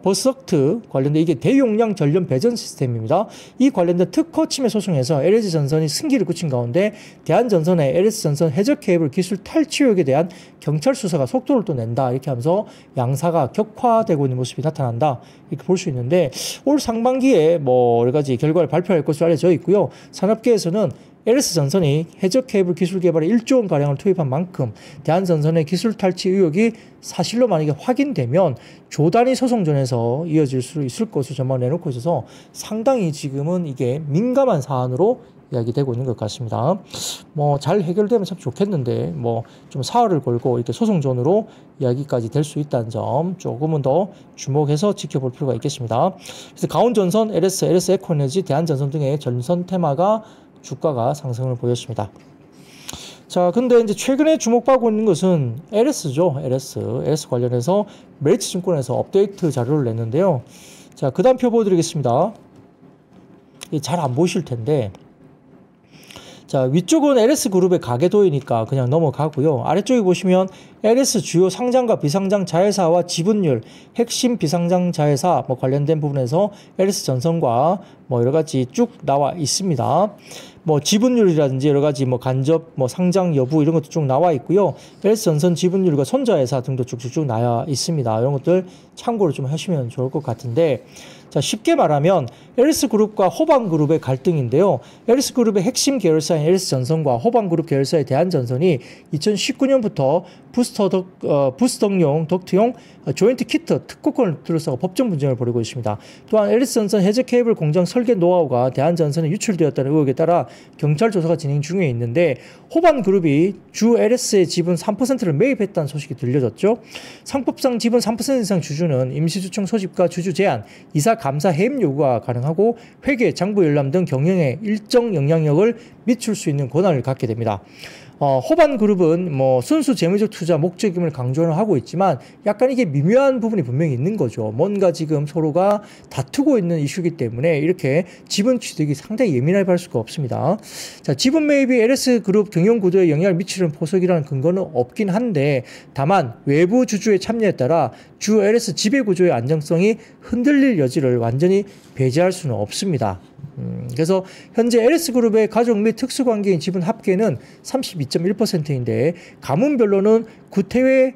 버스덕트 관련된 이게 대용량 전력 배전 시스템입니다. 이 관련된 특허 침해 소송에서 LS전선이 승기를 굳힌 가운데 대한전선의 LS전선 해저 케이블 기술 탈취 의혹에 대한 경찰 수사가 속도를 또 낸다, 이렇게 하면서 양사가 격화되고 있는 모습이 나타난다, 이렇게 볼 수 있는데, 올 상반기에 뭐 여러 가지 결과를 발표할 것으로 알려져 있고요. 산업계에서는 LS전선이 해저 케이블 기술 개발에 1조 원가량을 투입한 만큼 대한전선의 기술 탈취 의혹이 사실로 만약에 확인되면 조단위 소송전에서 이어질 수 있을 것으로 전망을 내놓고 있어서 상당히 지금은 이게 민감한 사안으로 이야기되고 있는 것 같습니다. 뭐 잘 해결되면 참 좋겠는데 뭐 좀 사활을 걸고 이렇게 소송전으로 이야기까지 될 수 있다는 점 조금은 더 주목해서 지켜볼 필요가 있겠습니다. 그래서 가온전선, LS 에코에너지, 대한전선 등의 전선 테마가 주가가 상승을 보였습니다. 자, 근데 이제 최근에 주목받고 있는 것은 LS죠. LS 관련해서 메리츠증권에서 업데이트 자료를 냈는데요. 자, 그 다음 표 보여드리겠습니다. 잘 안 보이실 텐데, 자, 위쪽은 LS그룹의 가계도이니까 그냥 넘어가고요. 아래쪽에 보시면 LS 주요 상장과 비상장 자회사와 지분율, 핵심 비상장 자회사 뭐 관련된 부분에서 LS전선과 뭐 여러 가지 쭉 나와 있습니다. 뭐 지분율이라든지 여러 가지 뭐 간접 뭐 상장 여부 이런 것도 쭉 나와 있고요. LS전선 지분율과 손자회사 등도 쭉쭉쭉 나와 있습니다. 이런 것들 참고를 좀 하시면 좋을 것 같은데, 자, 쉽게 말하면 LS그룹과 호방그룹의 갈등인데요. LS그룹의 핵심 계열사인 LS전선과 호방그룹 계열사의 대한전선이 2019년부터 부스덕용 덕트용 조인트 키트 특허권을 둘러싸고 법정 분쟁을 벌이고 있습니다. 또한 LS전선 해저 케이블 공장 설계 노하우가 대한전선에 유출되었다는 의혹에 따라 경찰 조사가 진행 중에 있는데, 호반그룹이 주 LS의 지분 3%를 매입했다는 소식이 들려졌죠. 상법상 지분 3% 이상 주주는 임시주총 소집과 주주 제한, 이사 감사 해임 요구가 가능하고 회계, 장부 열람 등 경영에 일정 영향력을 미칠 수 있는 권한을 갖게 됩니다. 호반그룹은 뭐 순수 재무적 투자 목적임을 강조를 하고 있지만 약간 이게 미묘한 부분이 분명히 있는 거죠. 뭔가 지금 서로가 다투고 있는 이슈이기 때문에 이렇게 지분 취득이 상당히 예민하게 할 수가 없습니다. 자, 지분 매입이 LS그룹 경영 구도에 영향을 미치는 포석이라는 근거는 없긴 한데, 다만 외부 주주의 참여에 따라 주 LS 지배 구조의 안정성이 흔들릴 여지를 완전히 배제할 수는 없습니다. 그래서 현재 LS그룹의 가족 및 특수관계인 지분 합계는 32.1%인데 가문별로는 구태회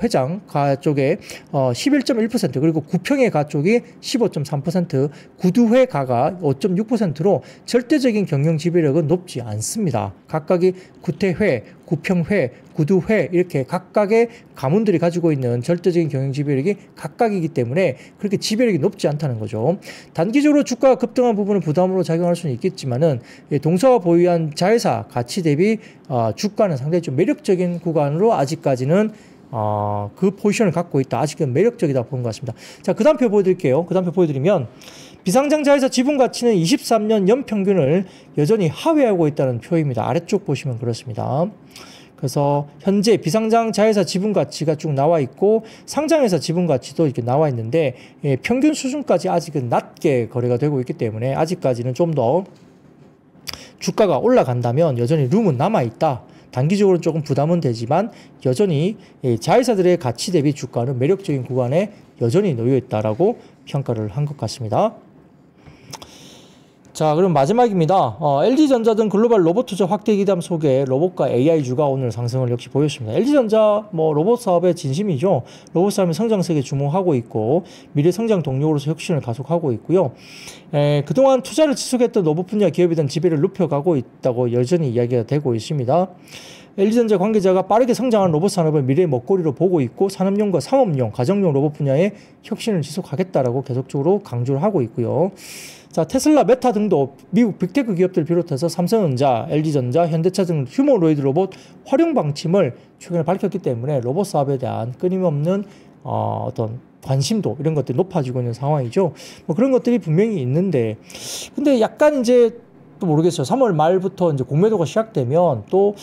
회장 가쪽에 11.1%, 그리고 구평회 가쪽이 15.3%, 구두회 가가 5.6%로 절대적인 경영 지배력은 높지 않습니다. 각각이 구태회, 구평회, 구두회 이렇게 각각의 가문들이 가지고 있는 절대적인 경영 지배력이 각각이기 때문에 그렇게 지배력이 높지 않다는 거죠. 단기적으로 주가가 급등한 부분은 부담으로 작용할 수는 있겠지만은 동사가 보유한 자회사 가치 대비 주가는 상당히 좀 매력적인 구간으로 아직까지는 그 포지션을 갖고 있다. 아직은 매력적이다 보는 것 같습니다. 자, 그 다음 표 보여드릴게요. 그 다음 표 보여드리면 비상장 자회사 지분 가치는 23년 연평균을 여전히 하회하고 있다는 표입니다. 아래쪽 보시면 그렇습니다. 그래서 현재 비상장 자회사 지분 가치가 쭉 나와 있고 상장회사 지분 가치도 이렇게 나와 있는데 평균 수준까지 아직은 낮게 거래가 되고 있기 때문에 아직까지는 좀 더 주가가 올라간다면 여전히 룸은 남아 있다. 단기적으로 조금 부담은 되지만 여전히 자회사들의 가치 대비 주가는 매력적인 구간에 여전히 놓여 있다라고 평가를 한 것 같습니다. 자, 그럼 마지막입니다. LG전자 등 글로벌 로봇 투자 확대 기담 속에 로봇과 AI주가 오늘 상승을 역시 보였습니다. LG전자 로봇 사업의 진심이죠. 로봇 사업의 성장세에 주목하고 있고 미래 성장 동력으로서 혁신을 가속하고 있고요. 그동안 투자를 지속했던 로봇 분야 기업에 대한 지배를 높여가고 있다고 여전히 이야기가 되고 있습니다. LG전자 관계자가 빠르게 성장하는 로봇 산업을 미래의 먹거리로 보고 있고 산업용과 상업용, 가정용 로봇 분야의 혁신을 지속하겠다라고 계속적으로 강조를 하고 있고요. 자, 테슬라, 메타 등도 미국 빅테크 기업들 비롯해서 삼성전자, LG전자, 현대차 등 휴머노이드 로봇 활용 방침을 최근에 밝혔기 때문에 로봇 사업에 대한 끊임없는 어떤 관심도 이런 것들이 높아지고 있는 상황이죠. 뭐 그런 것들이 분명히 있는데, 근데 약간 이제 또 모르겠어요. 3월 말부터 이제 공매도가 시작되면 또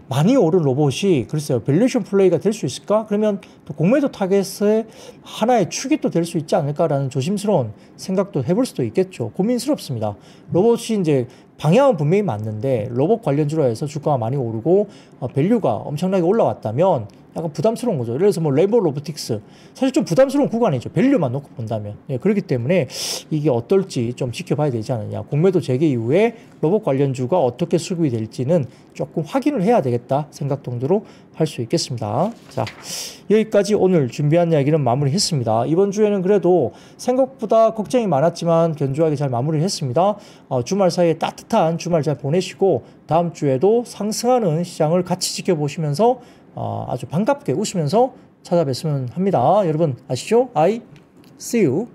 많이 오른 로봇이 글쎄요, 밸류에이션 플레이가 될 수 있을까? 그러면 또 공매도 타겟의 하나의 축이 또 될 수 있지 않을까라는 조심스러운 생각도 해볼 수도 있겠죠. 고민스럽습니다. 로봇이 이제 방향은 분명히 맞는데 로봇 관련주로 해서 주가가 많이 오르고 밸류가 엄청나게 올라왔다면 약간 부담스러운 거죠. 예를 들어서 뭐 레이버 로보틱스 사실 좀 부담스러운 구간이죠. 밸류만 놓고 본다면. 그렇기 때문에 이게 어떨지 좀 지켜봐야 되지 않느냐. 공매도 재개 이후에 로봇 관련주가 어떻게 수급이 될지는 조금 확인을 해야 되겠다 생각 정도로 할 수 있겠습니다. 자, 여기까지 오늘 준비한 이야기는 마무리했습니다. 이번 주에는 그래도 생각보다 걱정이 많았지만 견조하게 잘 마무리했습니다. 주말 사이에 따뜻한 주말 잘 보내시고 다음 주에도 상승하는 시장을 같이 지켜보시면서 아주 반갑게 웃으면서 찾아뵙으면 합니다. 여러분 아시죠? I see you.